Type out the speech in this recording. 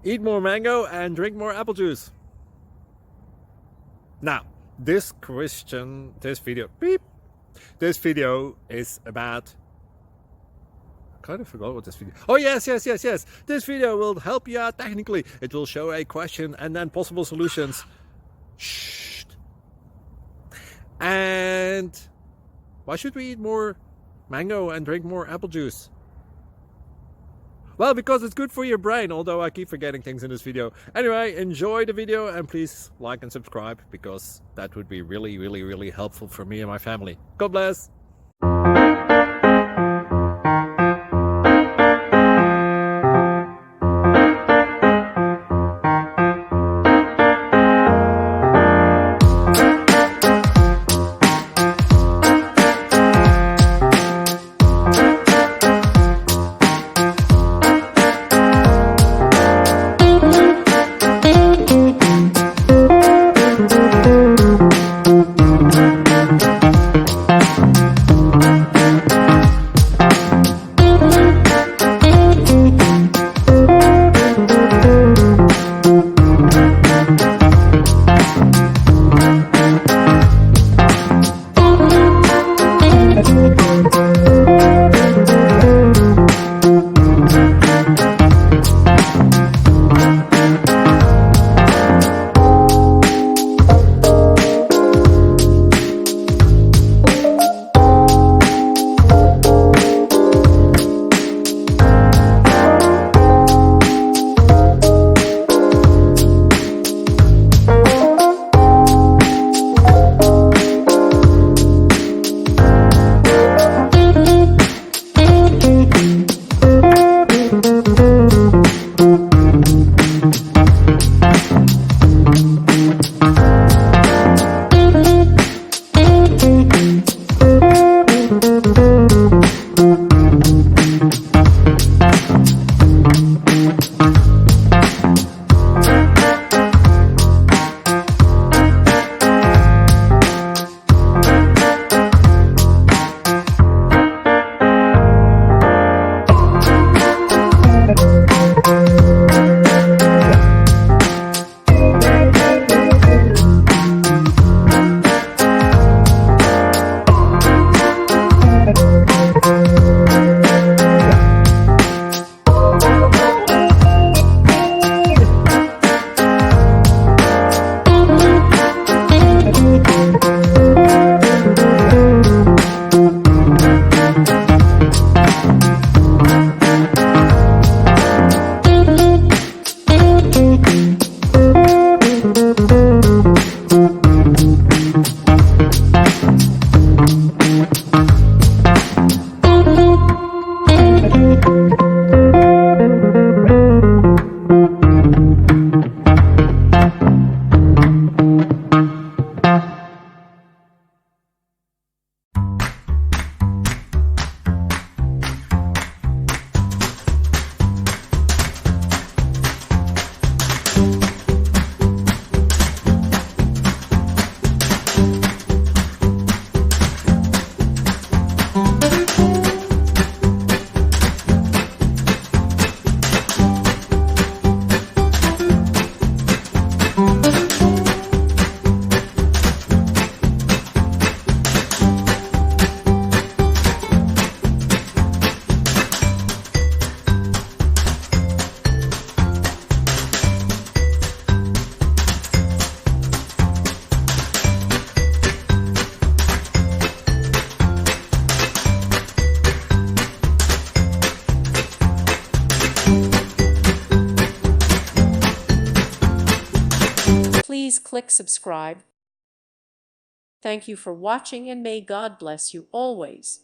Eat more mango and drink more apple juice. Now, this video is about, I kind of forgot what this video. Oh yes. This video will help you out technically. It will show a question and then possible solutions. Shh. And why should we eat more mango and drink more apple juice? Well, because it's good for your brain, although I keep forgetting things in this video. Anyway, enjoy the video and please like and subscribe, because that would be really helpful for me and my family. God bless! Please click subscribe. Thank you for watching and may God bless you always.